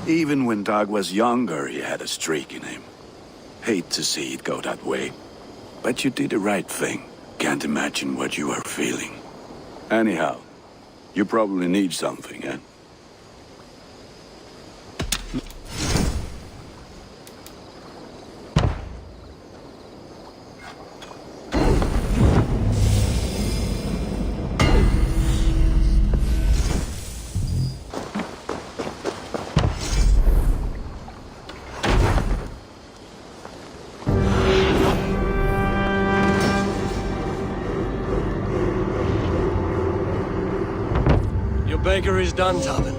Even when Doug was younger, he had a streak in him. Hate to see it go that way. But you did the right thing. Can't imagine what you are feeling. Anyhow, you probably need something, eh? Baker is done, Tobin.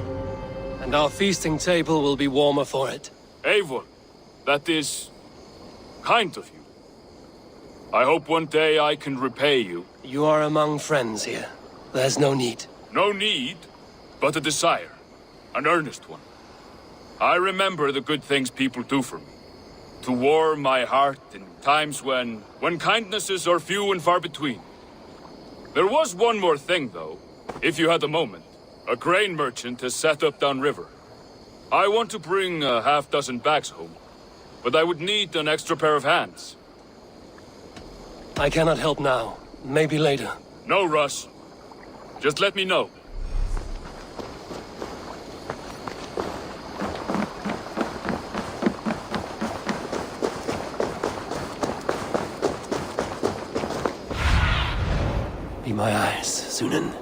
And our feasting table will be warmer for it. Eivor, that is kind of you. I hope one day I can repay you. You are among friends here. There's no need. No need, but a desire. An earnest one. I remember the good things people do for me. To warm my heart in times when kindnesses are few and far between. There was one more thing, though, if you had a moment. A grain merchant has set up downriver. I want to bring a half-dozen bags home, but I would need an extra pair of hands. I cannot help now. Maybe later. No rush. Just let me know. Be my eyes, Sunan.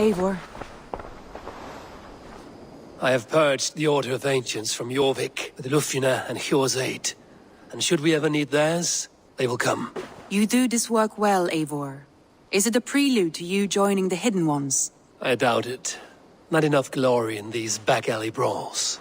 Eivor. I have purged the Order of Ancients from Jorvik with Lufjuna and Hjor's aid. And should we ever need theirs, they will come. You do this work well, Eivor. Is it a prelude to you joining the Hidden Ones? I doubt it. Not enough glory in these back-alley brawls.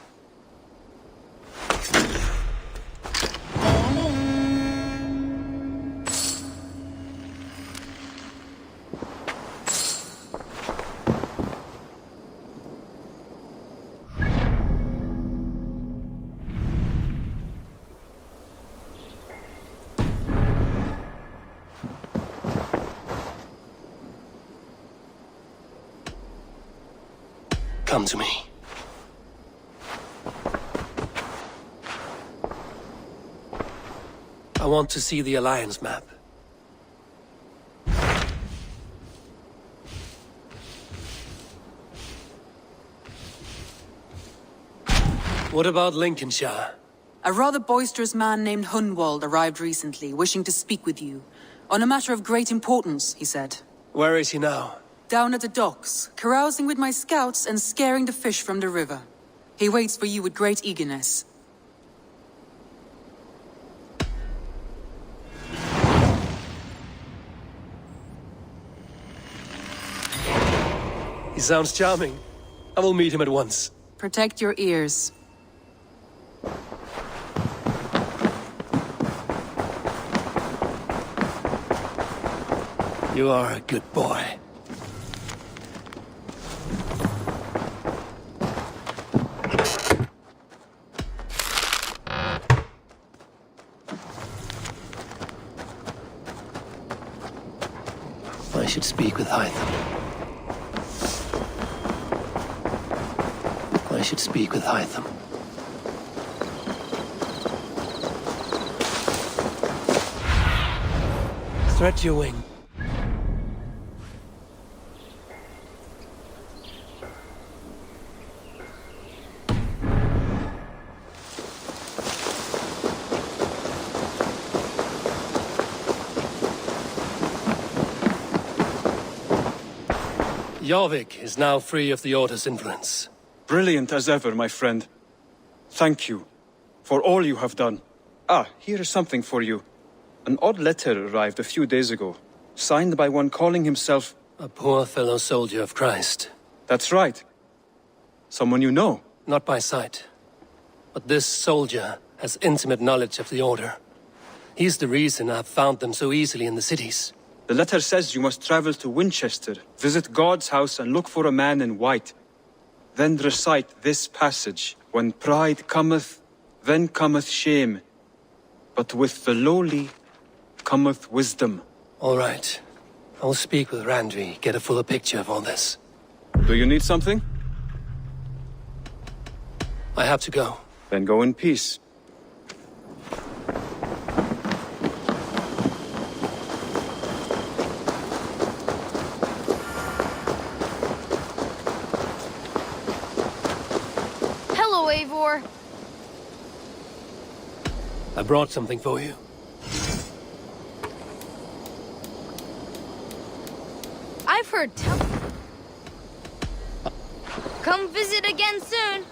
Come to me. I want to see the Alliance map. What about Lincolnshire? A rather boisterous man named Hunwald arrived recently, wishing to speak with you. On a matter of great importance, he said. Where is he now? Down at the docks, carousing with my scouts and scaring the fish from the river. He waits for you with great eagerness. He sounds charming. I will meet him at once. Protect your ears. You are a good boy. I should speak with Hytham. I should speak with Hytham. Stretch your wing. Jorvik is now free of the Order's influence. Brilliant as ever, my friend. Thank you for all you have done. Ah, here is something for you. An odd letter arrived a few days ago, signed by one calling himself... A poor fellow soldier of Christ. That's right. Someone you know. Not by sight. But this soldier has intimate knowledge of the Order. He's the reason I've found them so easily in the cities. The letter says you must travel to Winchester, visit God's house and look for a man in white. Then recite this passage. When pride cometh, then cometh shame. But with the lowly cometh wisdom. All right. I'll speak with Randvi, get a fuller picture of all this. Do you need something? I have to go. Then go in peace. Hello, Eivor. I brought something for you. I've heard tell. Come visit again soon.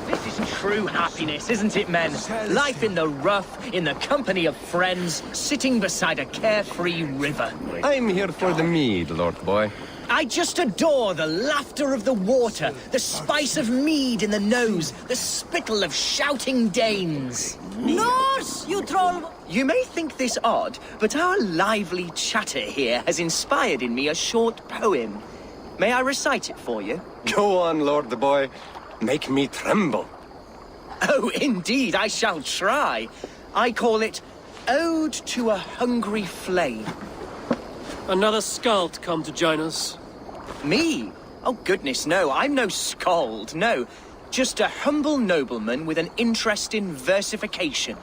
This is true happiness, isn't it, men? Life in the rough, in the company of friends, sitting beside a carefree river. I'm here for the mead, Lord Boy. I just adore the laughter of the water, the spice of mead in the nose, the spittle of shouting Danes. Norse, you troll! You may think this odd, but our lively chatter here has inspired in me a short poem. May I recite it for you? Go on, Lord the Boy. Make me tremble. Oh, indeed, I shall try. I call it Ode to a Hungry Flame. Another skald come to join us. Me? Oh, goodness, no. I'm no skald, no. Just a humble nobleman with an interest in versification.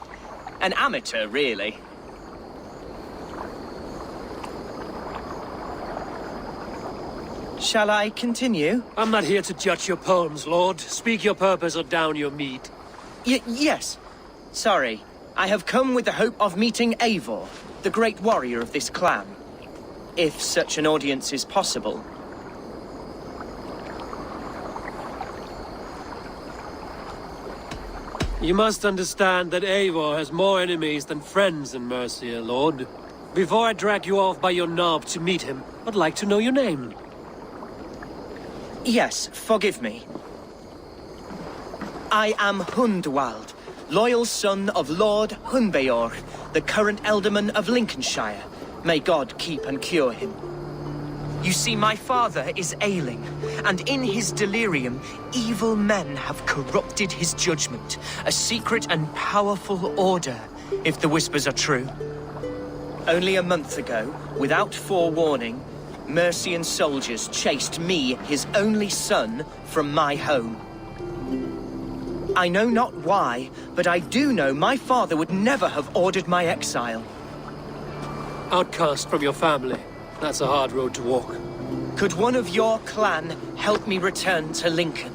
An amateur, really. Shall I continue? I'm not here to judge your poems, Lord. Speak your purpose or down your mead. Yes. Sorry. I have come with the hope of meeting Eivor, the great warrior of this clan. If such an audience is possible. You must understand that Eivor has more enemies than friends in Mercia, Lord. Before I drag you off by your knob to meet him, I'd like to know your name. Yes, forgive me. I am Hundwald, loyal son of Lord Hunbeorg, the current Elderman of Lincolnshire. May God keep and cure him. You see, my father is ailing, and in his delirium, evil men have corrupted his judgment. A secret and powerful order, if the whispers are true. Only a month ago, without forewarning, Mercian soldiers chased me, his only son, from my home. I know not why, but I do know my father would never have ordered my exile. Outcast from your family. That's a hard road to walk. Could one of your clan help me return to Lincoln?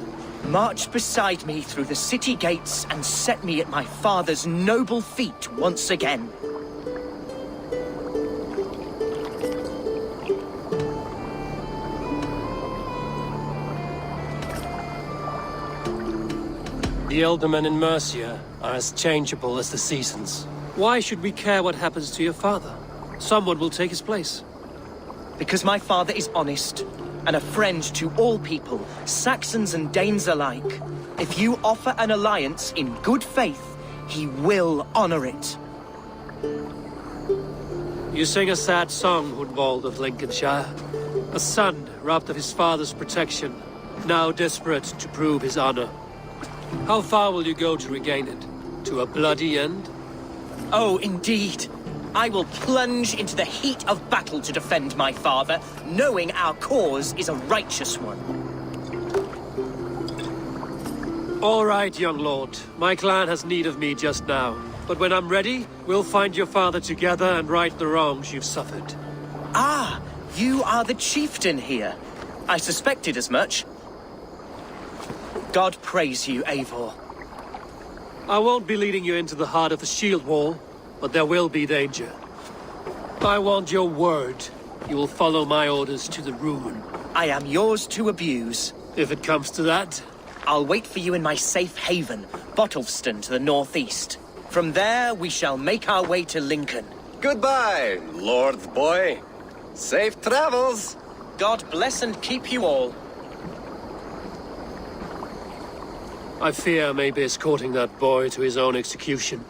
March beside me through the city gates and set me at my father's noble feet once again. The Eldermen in Mercia are as changeable as the seasons. Why should we care what happens to your father? Someone will take his place. Because my father is honest, and a friend to all people, Saxons and Danes alike. If you offer an alliance in good faith, he will honor it. You sing a sad song, Hundwald of Lincolnshire. A son robbed of his father's protection, now desperate to prove his honor. How far will you go to regain it? To a bloody end? Oh, indeed. I will plunge into the heat of battle to defend my father, knowing our cause is a righteous one. All right, young lord. My clan has need of me just now. But when I'm ready, we'll find your father together and right the wrongs you've suffered. Ah, you are the chieftain here. I suspected as much. God praise you, Eivor. I won't be leading you into the heart of the shield wall, but there will be danger. I want your word. You will follow my orders to the ruin. I am yours to abuse. If it comes to that. I'll wait for you in my safe haven, Bottleston to the northeast. From there, we shall make our way to Lincoln. Goodbye, Lord Boy. Safe travels. God bless and keep you all. I fear I may be escorting that boy to his own execution.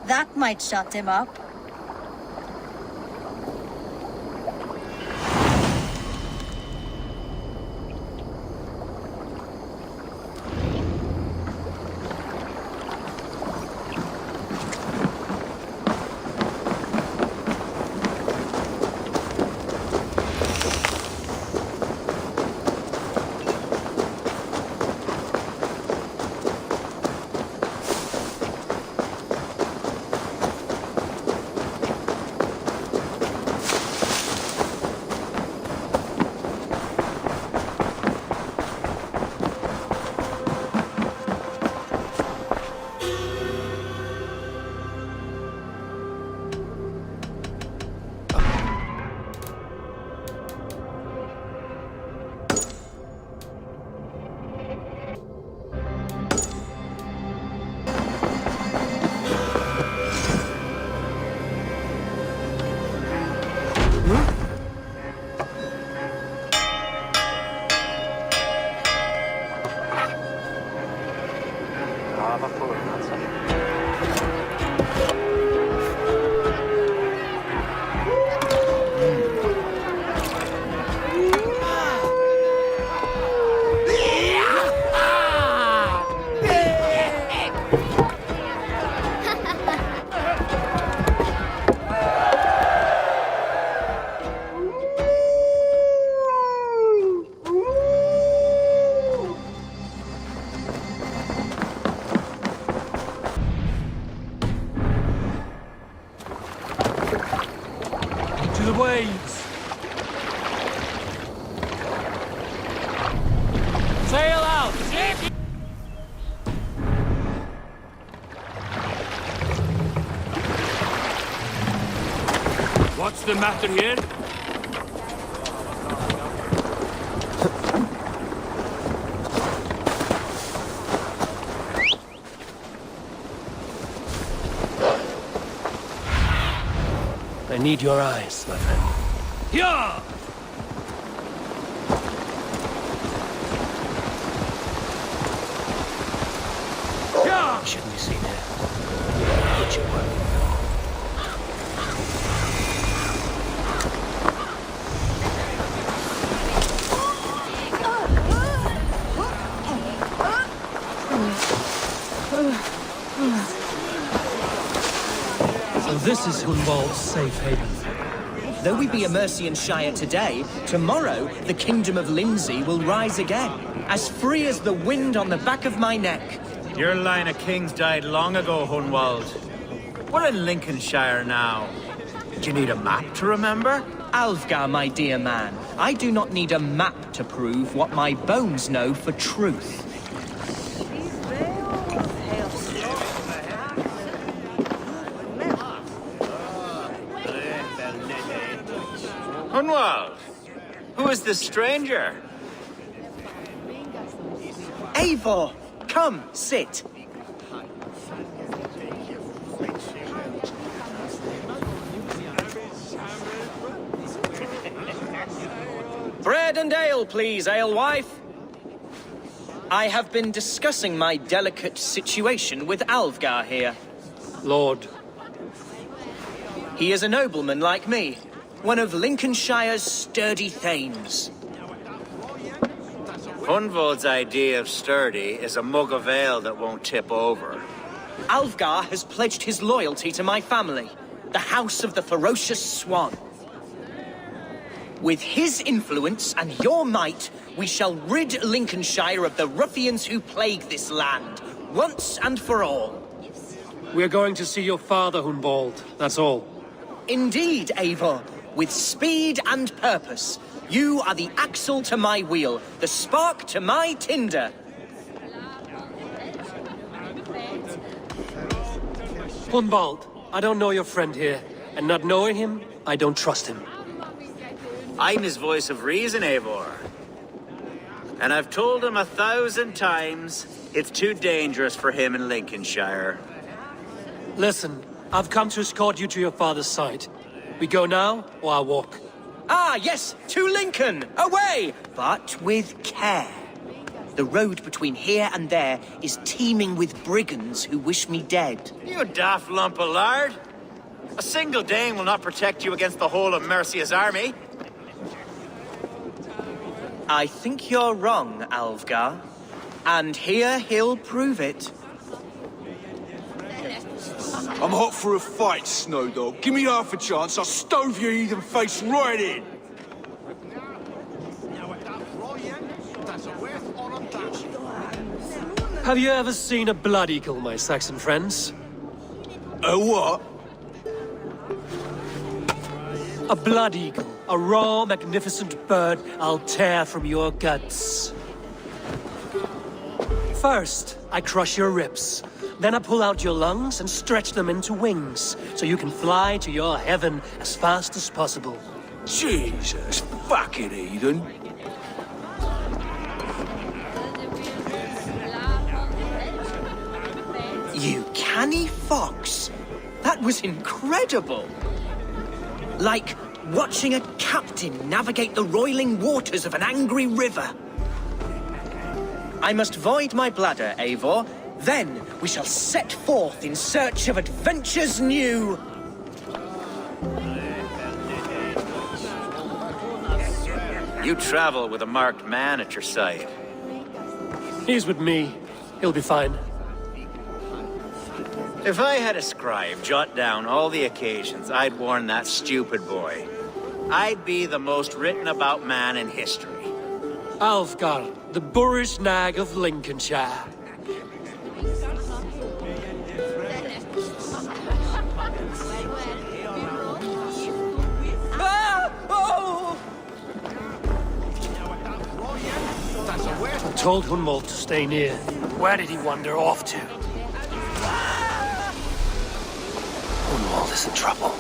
That might shut him up. To the waves! Sail out! What's the matter here? I need your eyes, my friend. Yeah! You shouldn't be seen here. Put your work. So this is Hunwald's safe haven. Though we be a Mercian Shire today, tomorrow the Kingdom of Lindsey will rise again, as free as the wind on the back of my neck. Your line of kings died long ago, Hunwald. We're in Lincolnshire now. Do you need a map to remember? Alfgar, my dear man, I do not need a map to prove what my bones know for truth. Hunwald, who is this stranger? Eivor, come, sit. Bread and ale, please, alewife. I have been discussing my delicate situation with Alfgar here. Lord. He is a nobleman like me, one of Lincolnshire's sturdy thanes. Hunwald's idea of sturdy is a mug of ale that won't tip over. Alfgar has pledged his loyalty to my family, the House of the Ferocious Swan. With his influence and your might, we shall rid Lincolnshire of the ruffians who plague this land, once and for all. We're going to see your father, Hunwald. That's all. Indeed, Eivor, with speed and purpose. You are the axle to my wheel, the spark to my tinder. Hunwald, I don't know your friend here, And not knowing him, I don't trust him. I'm his voice of reason, Eivor. And I've told him 1,000 times it's too dangerous for him in Lincolnshire. Listen, I've come to escort you to your father's side. We go now, or I walk. Ah, yes, to Lincoln! Away! But with care. The road between here and there is teeming with brigands who wish me dead. You daft lump of lard! A single Dane will not protect you against the whole of Mercia's army. I think you're wrong, Alfgar. And here he'll prove it. I'm hot for a fight, Snowdog. Give me half a chance, I'll stove your heathen face right in. Have you ever seen a blood eagle, my Saxon friends? A what? A blood eagle. A raw, magnificent bird I'll tear from your guts. First, I crush your ribs. Then I pull out your lungs and stretch them into wings, so you can fly to your heaven as fast as possible. Jesus fucking heathen. You canny fox. That was incredible. Like watching a captain navigate the roiling waters of an angry river. I must void my bladder, Eivor. Then we shall set forth in search of adventures new. You travel with a marked man at your side. He's with me. He'll be fine. If I had a scribe jot down all the occasions I'd warned that stupid boy, I'd be the most written about man in history. Alfgar, the boorish nag of Lincolnshire. Ah! Oh! I told Hunwald to stay near. Where did he wander off to? Hunwald is in trouble.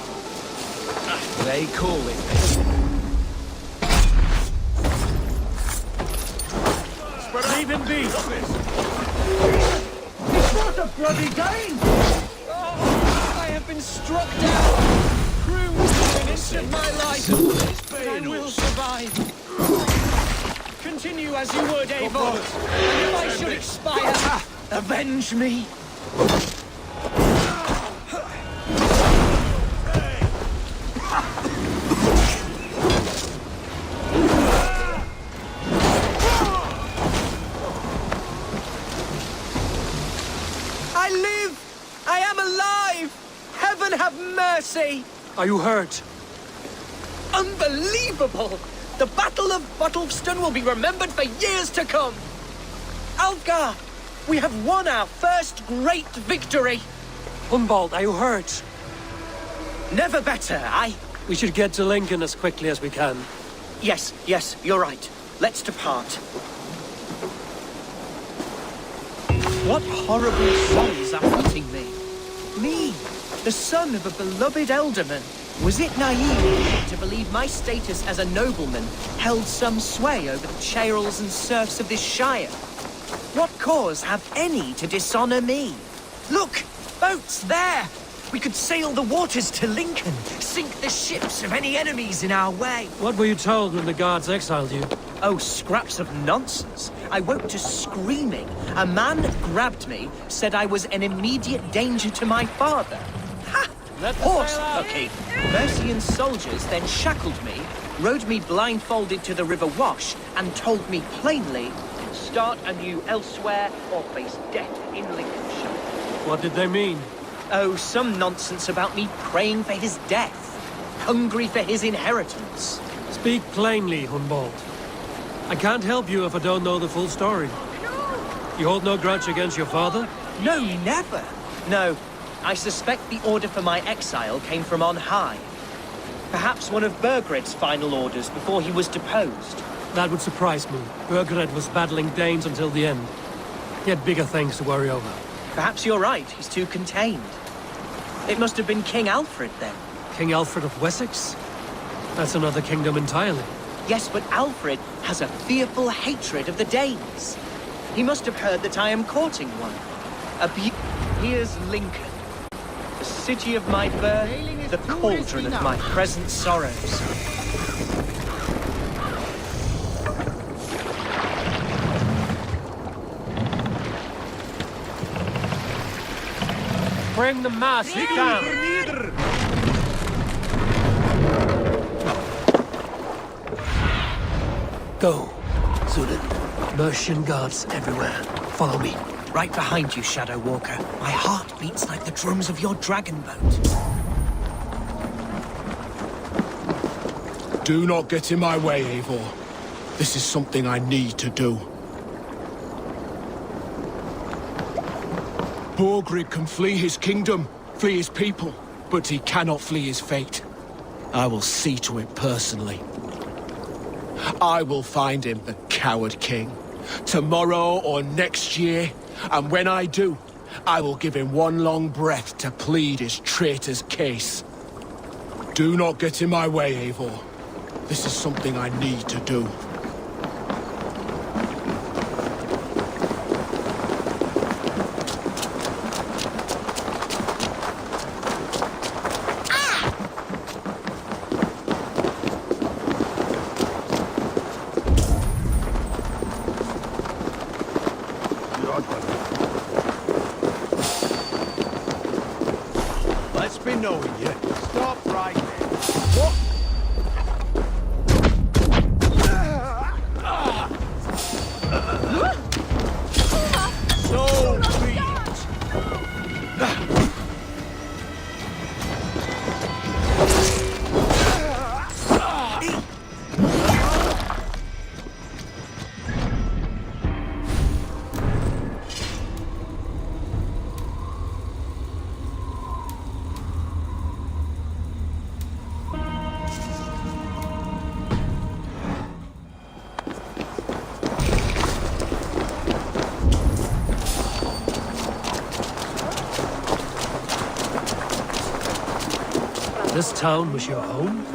They call it. Leave him be! It's not a bloody game! Oh, I have been struck down! Groomed within an inch of my life! But I will survive! Continue as you would, Eivor! And if I should expire, avenge me! I live! I am alive! Heaven have mercy! Are you hurt? Unbelievable! The Battle of Bottleston will be remembered for years to come! Alfgar, we have won our first great victory! Hunwald, are you hurt? Never better, We should get to Lincoln as quickly as we can. Yes, you're right. Let's depart. What horrible souls are haunting me? Me, the son of a beloved ealdorman. Was it naive to believe my status as a nobleman held some sway over the churls and serfs of this shire? What cause have any to dishonor me? Look! Boats there! We could sail the waters to Lincoln, sink the ships of any enemies in our way. What were you told when the guards exiled you? Oh, scraps of nonsense. I woke to screaming. A man grabbed me, said I was an immediate danger to my father. Ha! Horse lucky. Mercian soldiers then shackled me, rode me blindfolded to the River Wash, and told me plainly, start anew elsewhere or face death in Lincolnshire. What did they mean? Oh, some nonsense about me praying for his death, hungry for his inheritance. Speak plainly, Hunwald. I can't help you if I don't know the full story. You hold no grudge against your father? No, never. No, I suspect the order for my exile came from on high. Perhaps one of Burgred's final orders before he was deposed. That would surprise me. Burgred was battling Danes until the end. He had bigger things to worry over. Perhaps you're right, he's too contained. It must have been King Alfred, then. King Alfred of Wessex? That's another kingdom entirely. Yes, but Alfred has a fearful hatred of the Danes. He must have heard that I am courting one. Here's Lincoln, the city of my birth, the cauldron of my present sorrows. Bring the mass down! Go, Zulin. Mercian guards everywhere. Follow me. Right behind you, Shadow Walker. My heart beats like the drums of your dragon boat. Do not get in my way, Eivor. This is something I need to do. Borgrig can flee his kingdom, flee his people, but he cannot flee his fate. I will see to it personally. I will find him, the coward king. Tomorrow or next year, and when I do, I will give him one long breath to plead his traitor's case. Do not get in my way, Eivor. This is something I need to do. Let's be knowing you. Stop right there. What? So be This town was your home?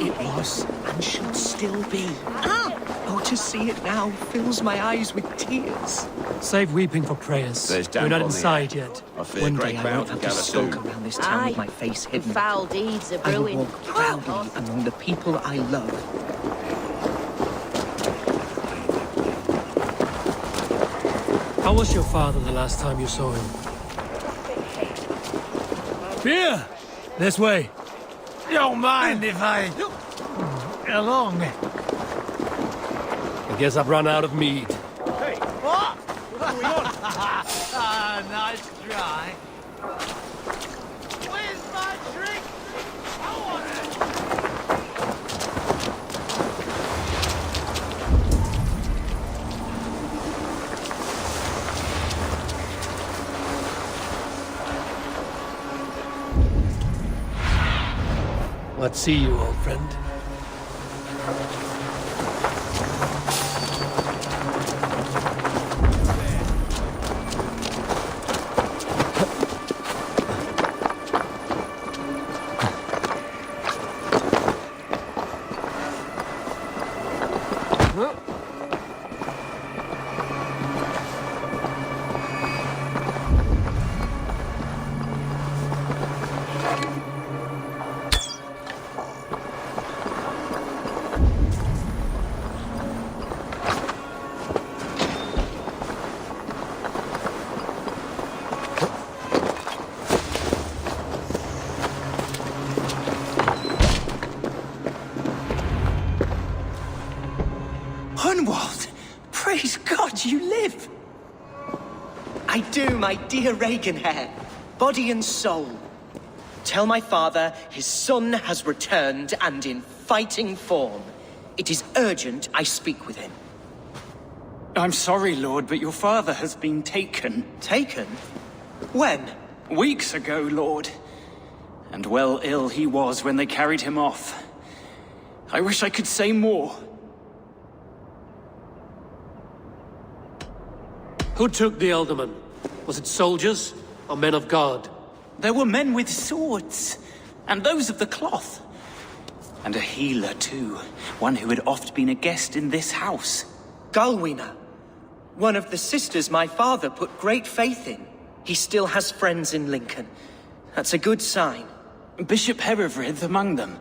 It was, and should still be. Oh, to see it now fills my eyes with tears. Save weeping for prayers. We're not inside yet. One day I won't have to skulk around this town with my face hidden. Foul deeds are I will brewing. walk proudly among the people I love. How was your father the last time you saw him? Here! This way. Don't mind if I... along. I guess I've run out of meat. Hey, what? What's going on? Nice try. Where's my drink? I want Let's see you, old friend. Hunwald! Praise God you live! I do, my dear Reaganhair, body and soul. Tell my father his son has returned and in fighting form. It is urgent I speak with him. I'm sorry, Lord, but your father has been taken. Taken? When? Weeks ago, Lord. And well ill he was when they carried him off. I wish I could say more. Who took the Elderman? Was it soldiers or men of God? There were men with swords, And those of the cloth. And a healer, too. One who had oft been a guest in this house. Galwina, one of the sisters my father put great faith in. He still has friends in Lincoln. That's a good sign. Bishop Herefrith among them.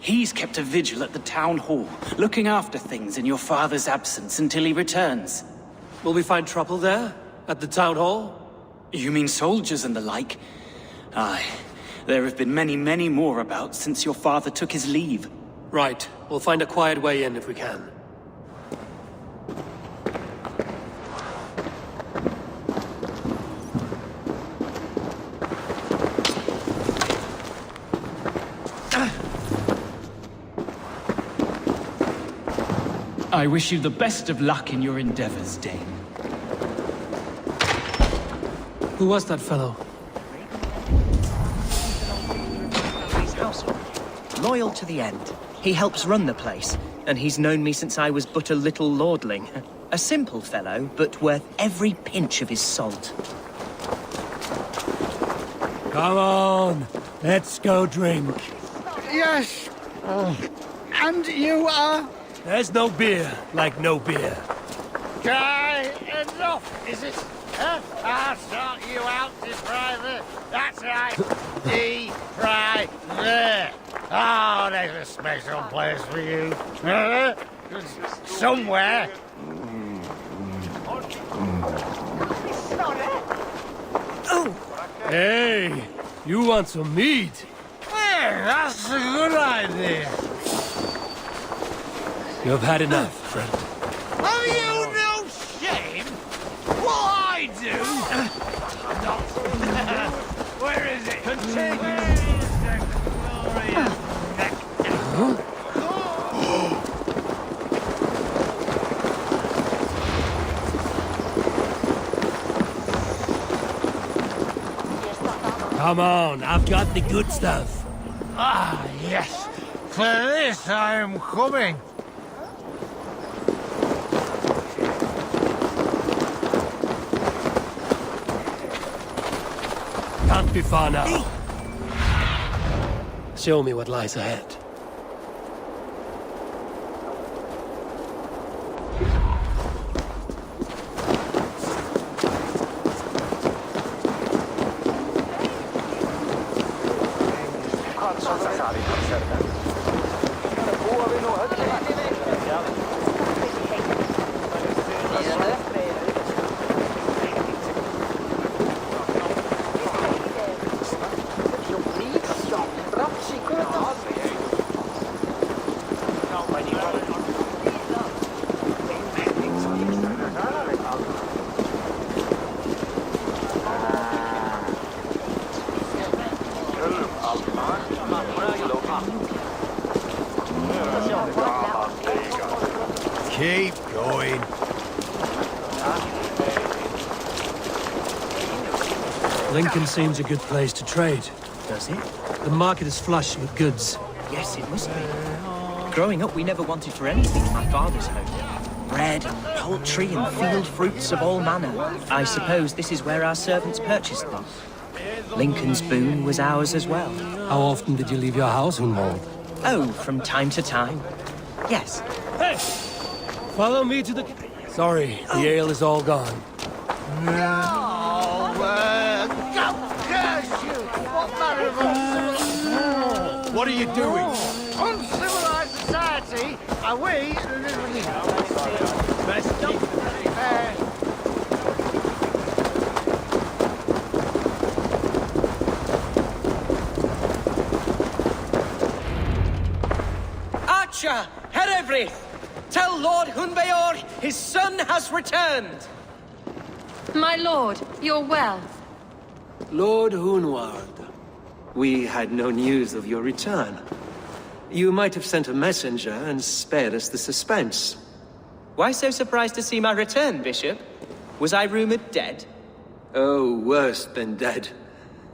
He's kept a vigil at the town hall, looking after things in your father's absence until he returns. Will we find trouble there? At the town hall? You mean soldiers and the like? Aye. There have been many, many more about since your father took his leave. Right. We'll find a quiet way in if we can. I wish you the best of luck in your endeavors, Dane. Who was that fellow? His household. Loyal to the end. He helps run the place, and he's known me since I was but a little lordling. A simple fellow, but worth every pinch of his salt. Come on, let's go drink. Yes. And you are? There's no beer like no beer. Guy, enough, is it? Huh? I'll sort you out, depriver. That's right. Depriver. Oh, there's a special place for you. Somewhere. Hey, you want some meat? Well, that's a good idea. You've had enough, friend. Have you no shame? What I do? Where is it? Continue. Where is the glorious nectar? Come on, I've got the good stuff. Ah, yes. For this I am coming. Can't be far now. Show me what lies ahead. Keep going. Lincoln seems a good place to trade. Does it? The market is flush with goods. Yes, it must be. Growing up, we never wanted for anything in my father's home. Bread, poultry, and field fruits of all manner. I suppose this is where our servants purchased them. Lincoln's boon was ours as well. How often did you leave your house, Hunwald? Oh, from time to time. Yes. Hey! Follow me to the... Sorry, the ale is all gone. No, curse you! What manner of What are you doing? uncivilized society are we living in? Archer, Herefrith! Tell Lord Hunbeor his son has returned! My lord, you're well. Lord Hunwald, we had no news of your return. You might have sent a messenger and spared us the suspense. Why so surprised to see my return, Bishop? Was I rumored dead? Oh, worse than dead.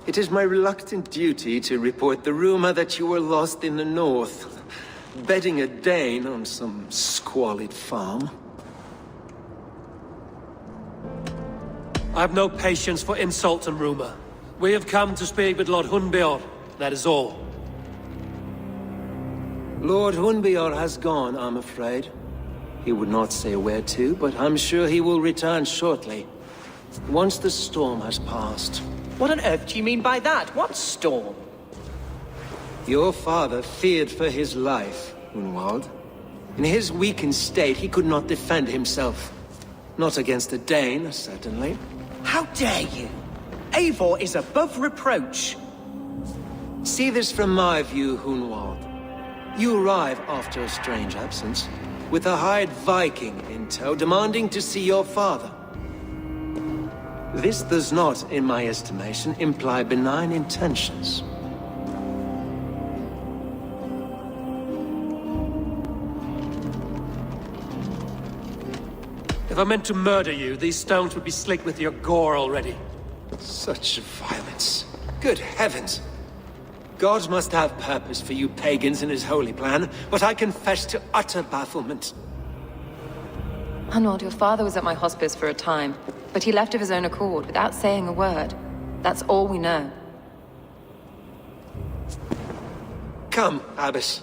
It is my reluctant duty to report the rumor that you were lost in the north, bedding a Dane on some squalid farm. I have no patience for insult and rumor. We have come to speak with Lord Hunbeor, that is all. Lord Hunbeor has gone, I'm afraid. He would not say where to, but I'm sure he will return shortly. Once the storm has passed. What on earth do you mean by that? What storm? Your father feared for his life, Hunwald. In his weakened state, he could not defend himself. Not against a Dane, certainly. How dare you? Eivor is above reproach. See this from my view, Hunwald. You arrive after a strange absence, with a hired Viking in tow demanding to see your father. This does not, in my estimation, imply benign intentions. If I meant to murder you, these stones would be slicked with your gore already. Such violence. Good heavens! God must have purpose for you pagans in his holy plan, but I confess to utter bafflement. Hunwald, your father was at my hospice for a time, but he left of his own accord without saying a word. That's all we know. Come, Abbess.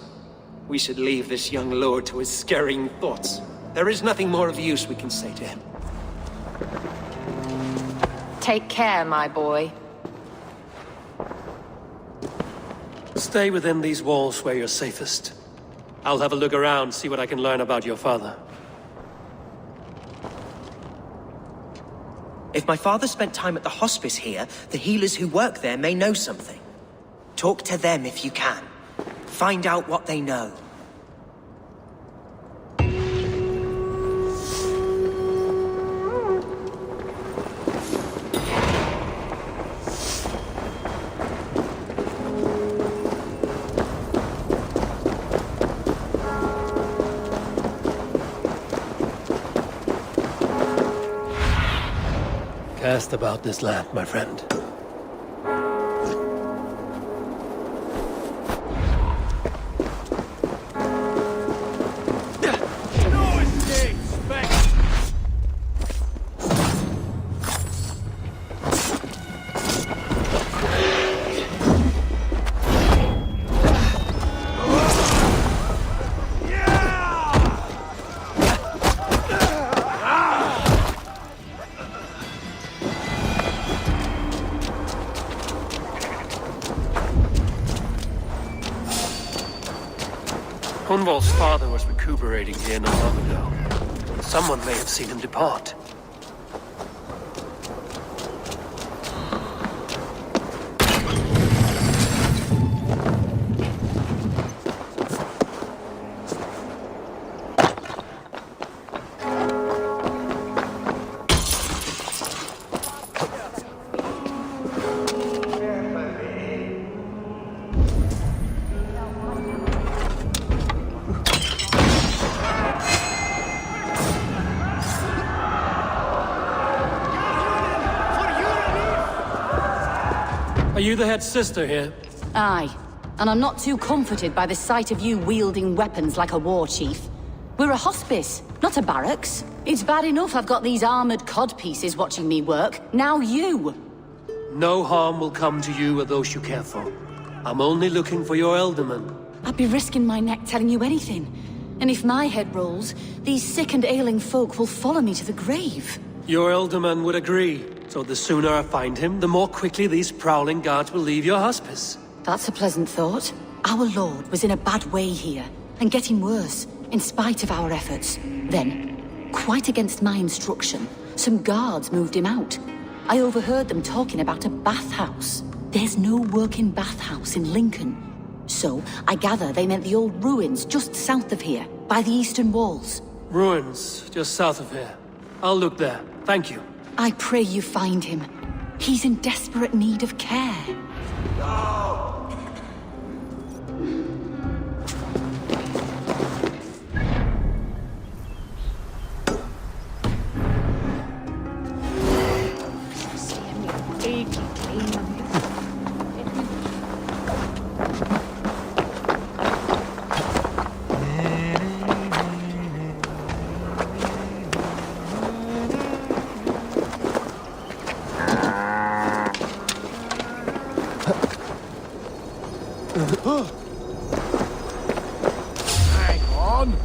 We should leave this young lord to his scurrying thoughts. There is nothing more of use we can say to him. Take care, my boy. Stay within these walls where you're safest. I'll have a look around, see what I can learn about your father. If my father spent time at the hospice here, the healers who work there may know something. Talk to them if you can. Find out what they know. Cast about this land, my friend. Hunwald's father was recuperating here not long ago. Someone may have seen him depart. Are you the head sister here? Aye. And I'm not too comforted by the sight of you wielding weapons like a war chief. We're a hospice, not a barracks. It's bad enough I've got these armored codpieces watching me work. Now you! No harm will come to you or those you care for. I'm only looking for your Elderman. I'd be risking my neck telling you anything. And if my head rolls, these sick and ailing folk will follow me to the grave. Your Elderman would agree. So the sooner I find him, the more quickly these prowling guards will leave your hospice. That's a pleasant thought. Our lord was in a bad way here, and getting worse, in spite of our efforts. Then, quite against my instruction, some guards moved him out. I overheard them talking about a bathhouse. There's no working bathhouse in Lincoln. So, I gather they meant the old ruins just south of here, by the eastern walls. Ruins, just south of here. I'll look there. Thank you. I pray you find him. He's in desperate need of care. on!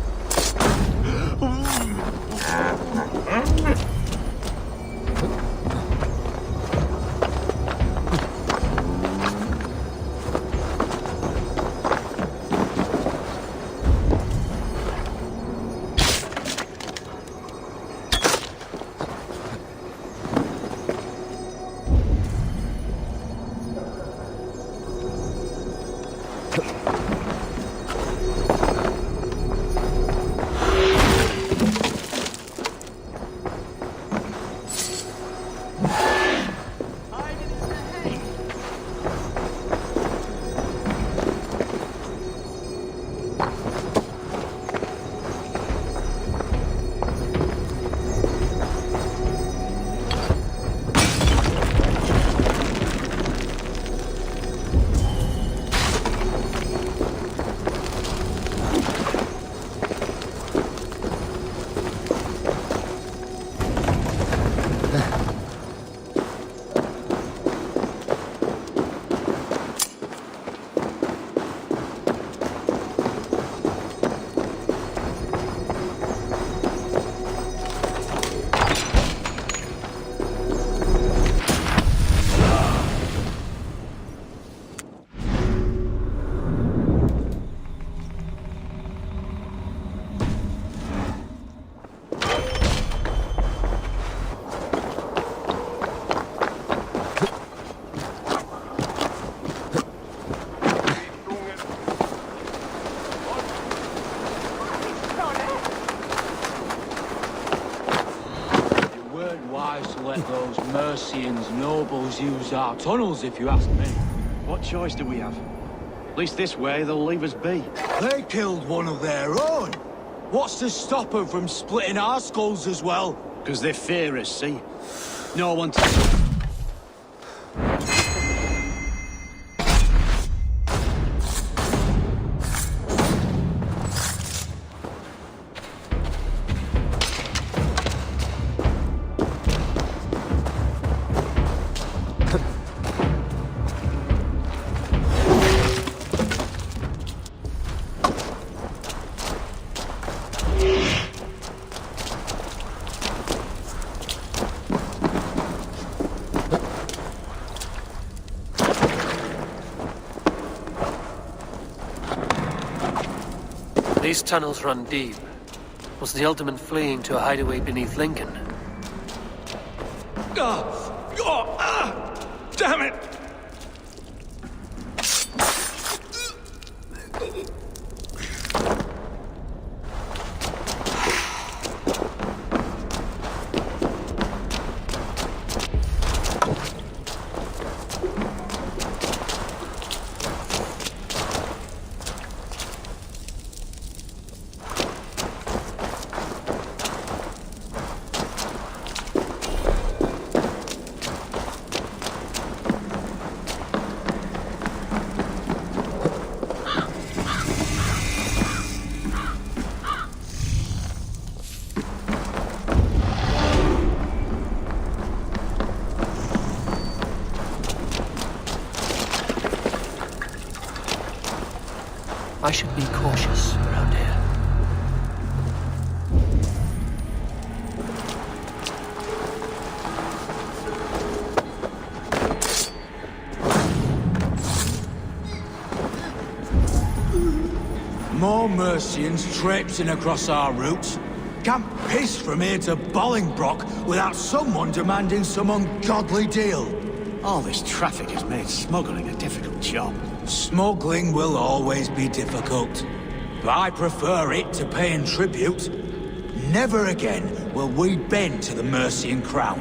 Those Mercians nobles use our tunnels, if you ask me. What choice do we have? At least this way, they'll leave us be. They killed one of their own. What's to stop them from splitting our skulls as well? Because they fear us, see? No one to... These tunnels run deep. Was the Ultimate fleeing to a hideaway beneath Lincoln? Damn it! I should be cautious around here. More Mercians traipsing across our routes. Can't piss from here to Bolingbroke without someone demanding some ungodly deal. All this traffic has made smuggling a difficult job. Smuggling will always be difficult. But I prefer it to paying tribute. Never again will we bend to the Mercian crown.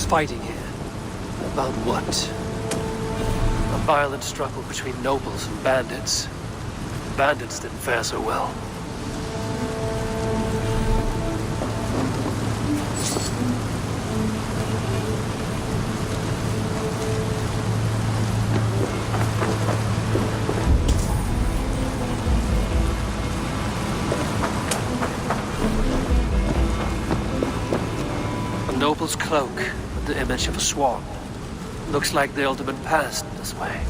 nobles fighting here. About what? A violent struggle between nobles and bandits. Bandits didn't fare so well. A noble's cloak with the image of a swan. Looks like the ultimate passed this way.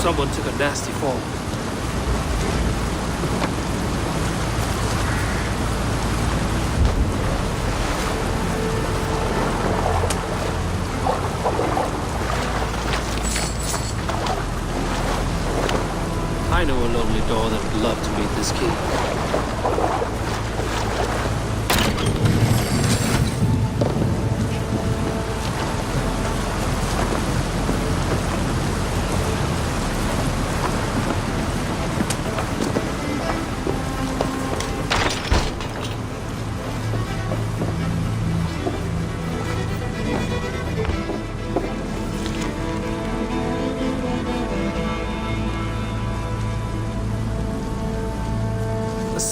Someone took a nasty fall. I know a lonely door that would love to meet this key.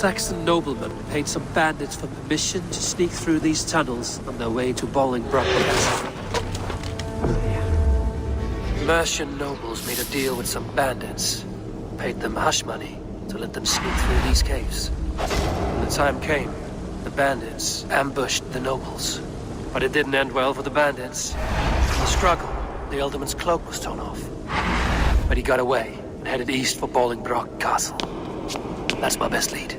Saxon nobleman paid some bandits for permission to sneak through these tunnels on their way to Bolingbroke Castle. Mercian nobles made a deal with some bandits, paid them hush money to let them sneak through these caves. When the time came, the bandits ambushed the nobles. But it didn't end well for the bandits. In the struggle, the Ealdorman's cloak was torn off. But he got away and headed east for Bolingbroke Castle. That's my best lead.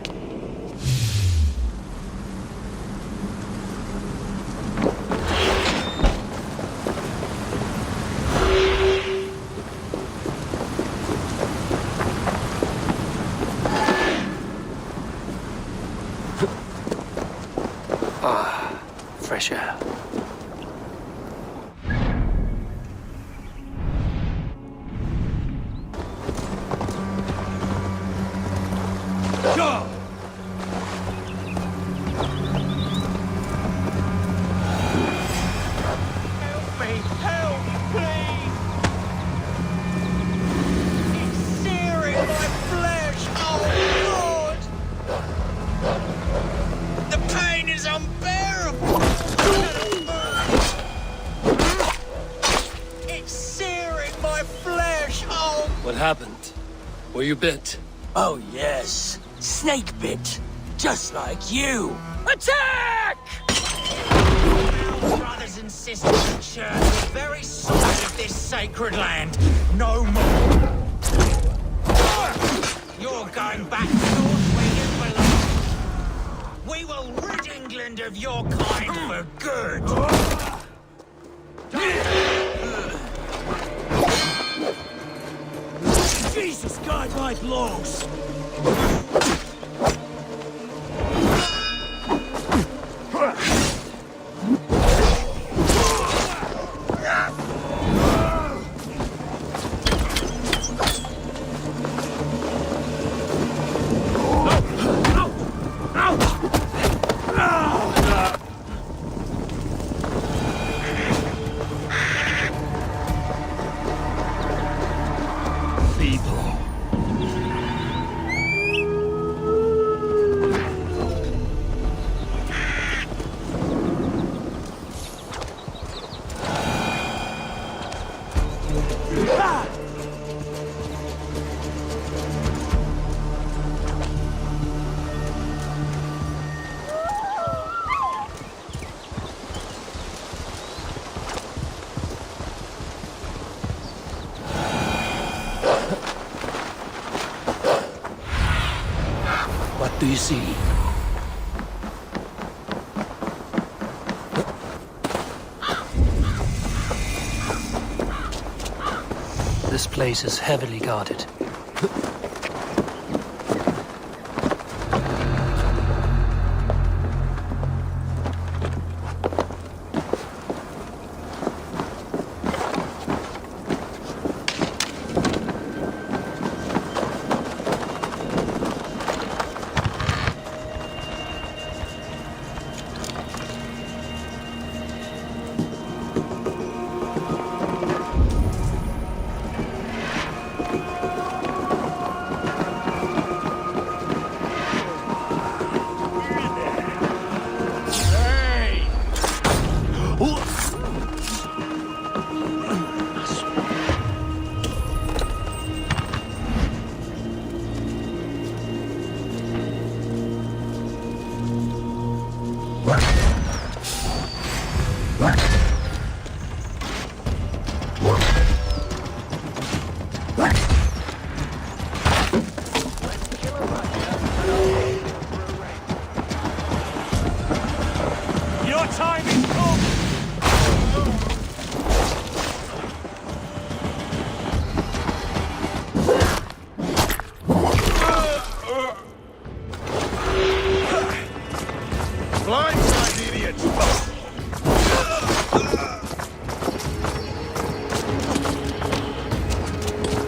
Fresh air. Go! Help me! Help, please! It's searing my flesh! Oh, Lord! The pain is unbearable! It's searing my flesh! Oh! What happened? Were you bit? Oh, yes. Snake bit. Just like you. Attack! Our brothers and sisters in church, the very soil of this sacred land. No more. You're going back north where you belong. We will rid England of your kind for good. Jesus, guide my blows! What do you see? This place is heavily guarded. Your time is come! Blindside, idiots!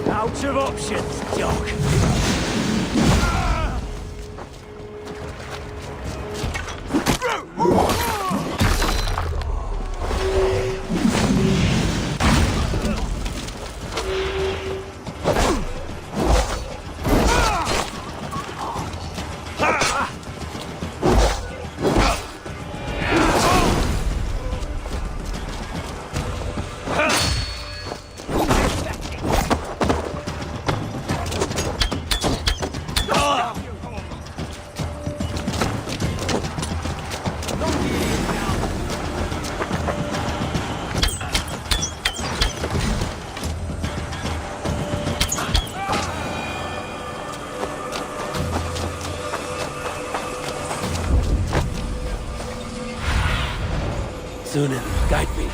Out of options, Doc. Sunan, guide me.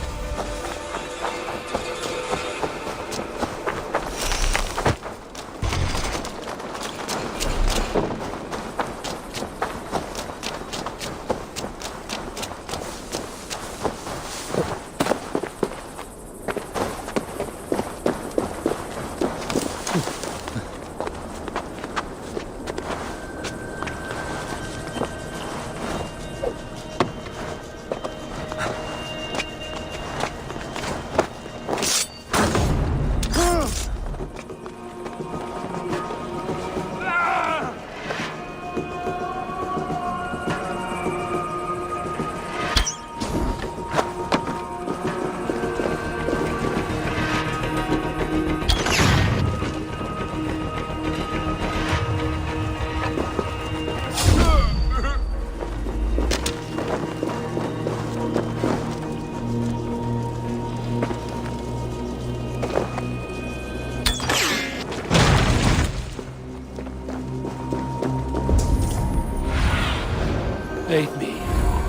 Aid me.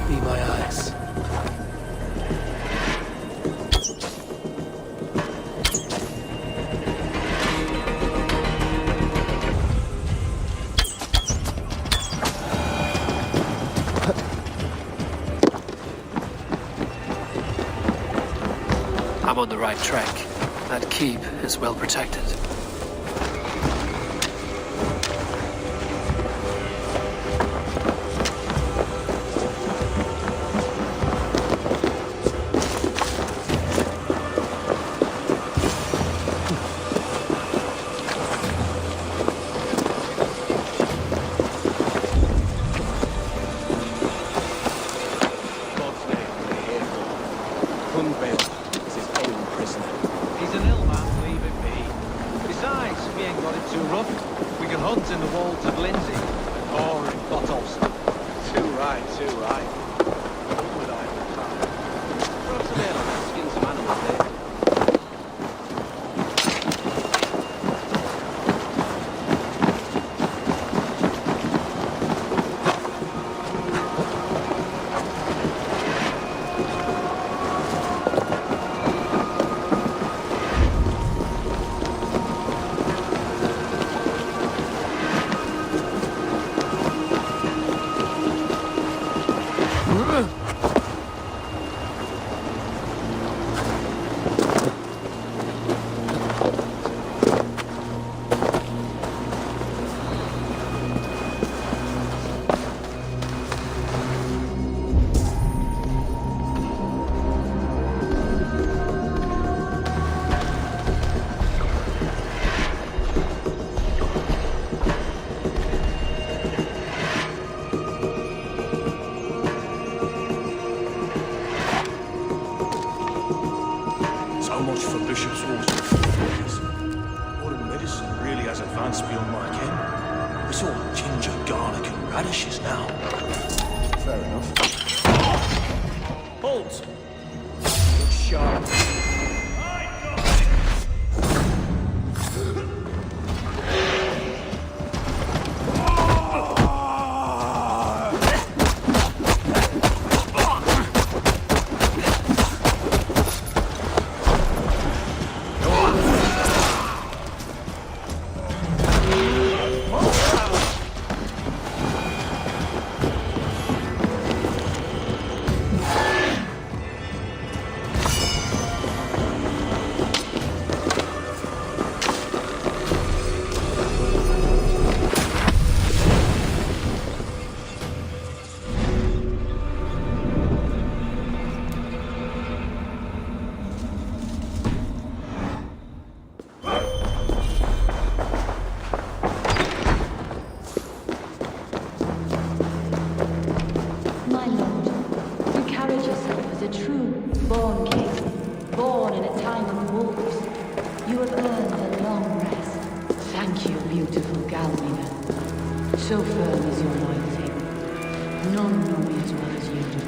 Be my eyes. I'm on the right track. That keep is well protected. He's an ill man, leave it be. Besides, we ain't got it too rough. We can hunt in the walls of Lindsay, or in Botolson. Too right, too right. What would I have found? Brought some ale and skin some animals there. chance beyond my ken. It's all ginger, garlic, and radishes now. Fair enough. Halt! Look sharp. My lord, you carried yourself as a true born king, born in a time of wolves. You have earned a long rest. Thank you, beautiful Galmina. So firm is your loyalty. None know me as well as you do.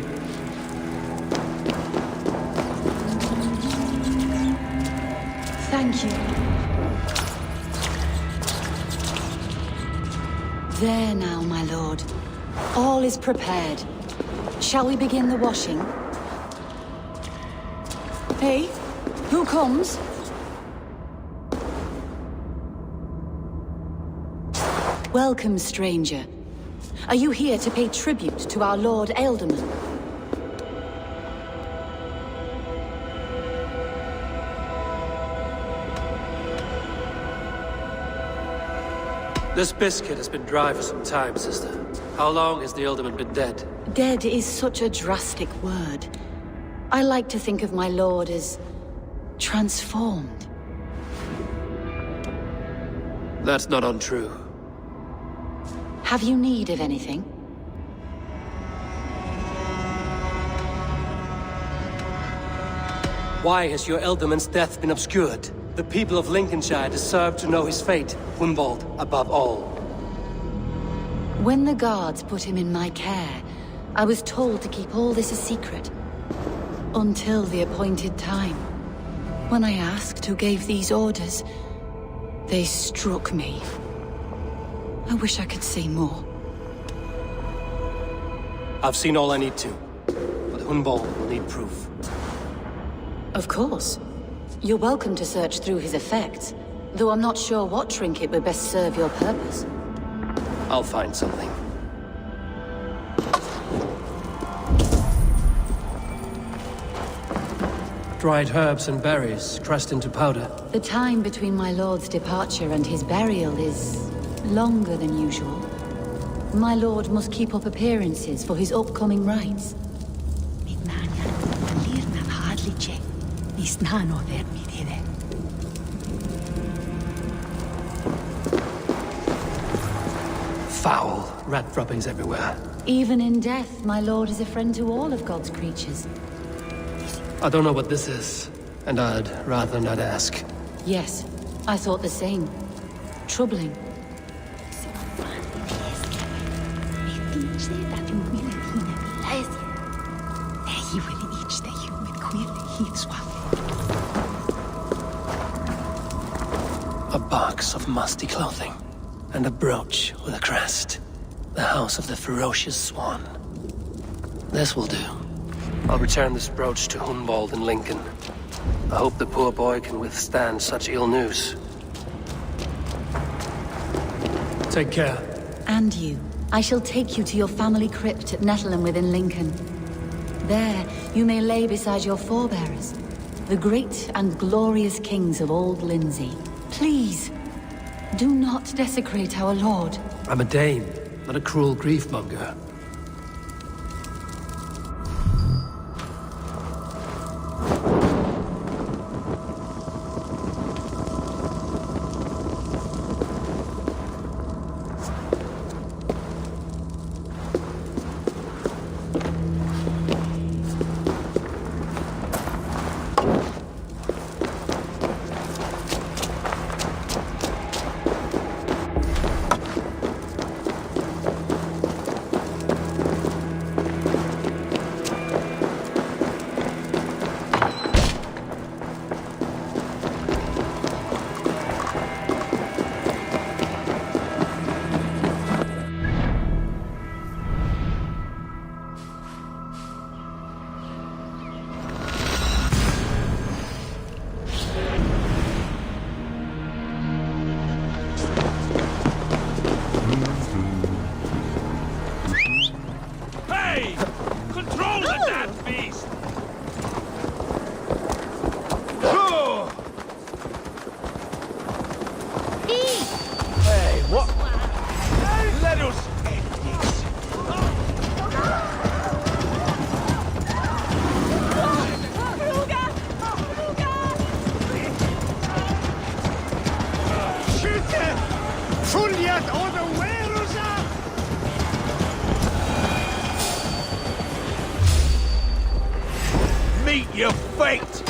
Thank you. There now, my lord. All is prepared. Shall we begin the washing? Hey, who comes? Welcome, stranger. Are you here to pay tribute to our Lord Ealdorman? This biscuit has been dry for some time, sister. How long has the Ealdorman been dead? Dead is such a drastic word. I like to think of my lord as transformed. That's not untrue. Have you need of anything? Why has your Ealdorman's death been obscured? The people of Lincolnshire deserve to know his fate, Hunwald above all. When the guards put him in my care, I was told to keep all this a secret. Until the appointed time. When I asked who gave these orders, they struck me. I wish I could say more. I've seen all I need to, but Hunwald will need proof. Of course. You're welcome to search through his effects, though I'm not sure what trinket would best serve your purpose. I'll find something. Dried herbs and berries, crushed into powder. The time between my lord's departure and his burial is longer than usual. My lord must keep up appearances for his upcoming rites. Foul, rat droppings everywhere. Even in death, my lord is a friend to all of God's creatures. I don't know what this is, and I'd rather not ask. Yes, I thought the same. Troubling. A box of musty clothing, and a brooch with a crest. The house of the ferocious swan. This will do. I'll return this brooch to Hunwald in Lincoln. I hope the poor boy can withstand such ill news. Take care. And you. I shall take you to your family crypt at Nettleton within Lincoln. There, you may lay beside your forebearers, the great and glorious kings of Old Lindsey. Please, do not desecrate our lord. I'm a Dane, not a cruel grief-monger. Fuliat oder Werusa! Meet your fate!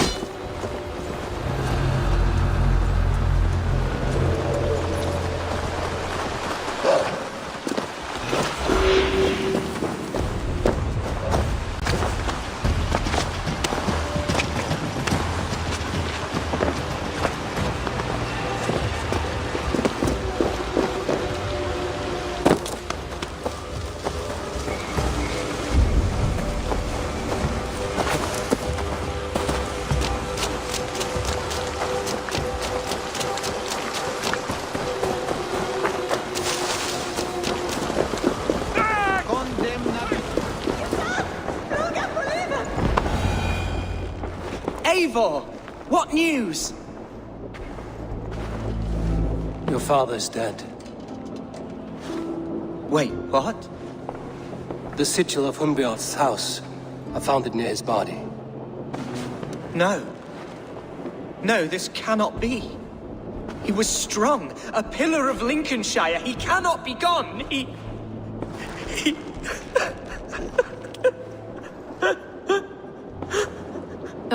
Eivor! What news? Your father's dead. Wait, what? The sigil of Hunbeorth's house. I found it near his body. No. No, this cannot be. He was strong, a pillar of Lincolnshire. He cannot be gone. He...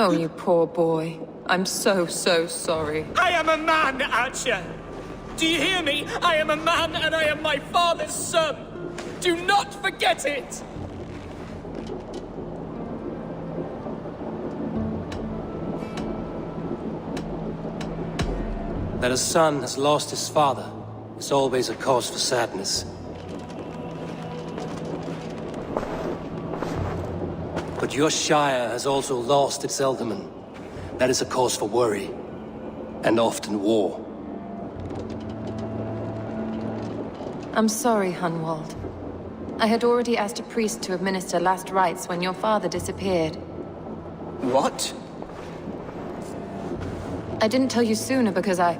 Oh, you poor boy. I'm so sorry. I am a man, Archer! Do you hear me? I am a man and I am my father's son! Do not forget it! That a son has lost his father is always a cause for sadness. But your Shire has also lost its Ealdorman. That is a cause for worry, and often war. I'm sorry, Hunwald. I had already asked a priest to administer last rites when your father disappeared. What? I didn't tell you sooner because I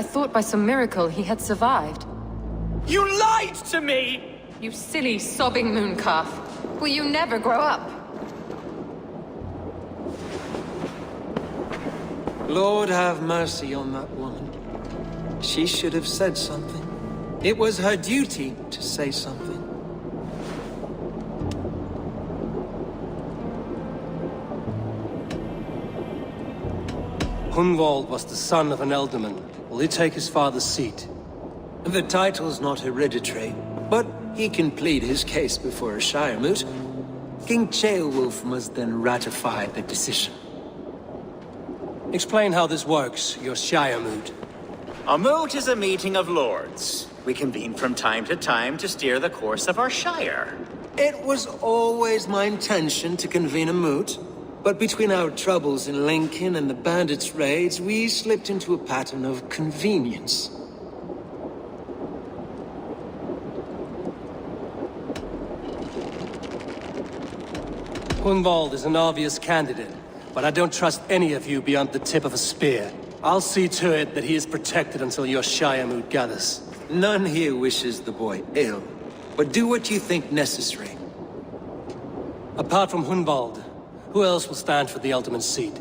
thought by some miracle he had survived. You lied to me! You silly, sobbing mooncalf. Will you never grow up? Lord have mercy on that woman. She should have said something. It was her duty to say something. Hunwald was the son of an Ealdorman. Will he take his father's seat? The title's not hereditary, but he can plead his case before a Shire moot. King Ceolwulf must then ratify the decision. Explain how this works, your Shire moot. A moot is a meeting of lords. We convene from time to time to steer the course of our Shire. It was always my intention to convene a moot, but between our troubles in Lincoln and the bandits' raids, we slipped into a pattern of convenience. Hunwald is an obvious candidate, but I don't trust any of you beyond the tip of a spear. I'll see to it that he is protected until your Shire moot gathers. None here wishes the boy ill, but do what you think necessary. Apart from Hunwald, who else will stand for the Ealdorman seat?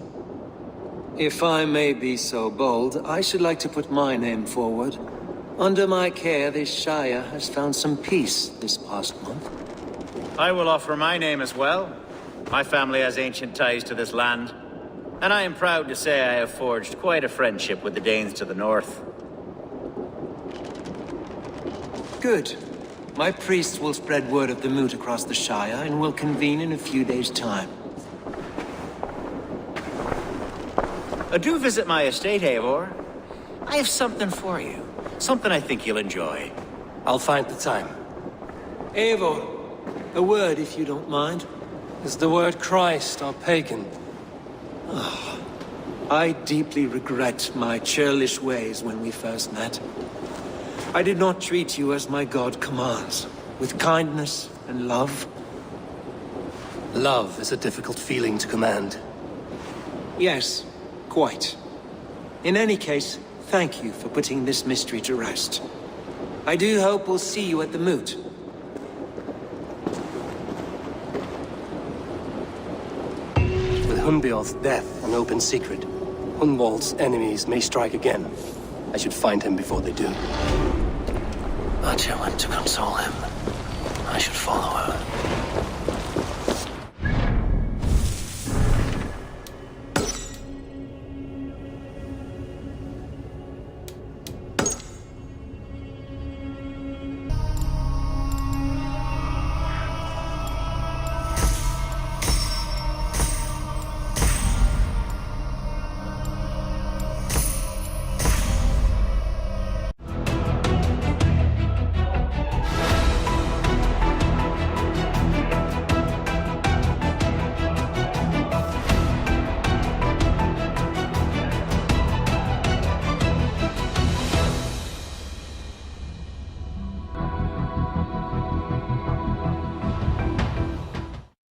If I may be so bold, I should like to put my name forward. Under my care, this Shire has found some peace this past month. I will offer my name as well. My family has ancient ties to this land, and I am proud to say I have forged quite a friendship with the Danes to the north. Good. My priests will spread word of the moot across the Shire and will convene in a few days' time. Do visit my estate, Eivor. I have something for you. Something I think you'll enjoy. I'll find the time. Eivor, a word if you don't mind. Is the word Christ or pagan? I deeply regret my churlish ways when we first met. I did not treat you as my god commands, with kindness and love. Love is a difficult feeling to command. Yes, quite. In any case, thank you for putting this mystery to rest. I do hope we'll see you at the moot. With Hunbeorth's death an open secret, Hunwald's enemies may strike again. I should find him before they do. Atya went to console him. I should follow her.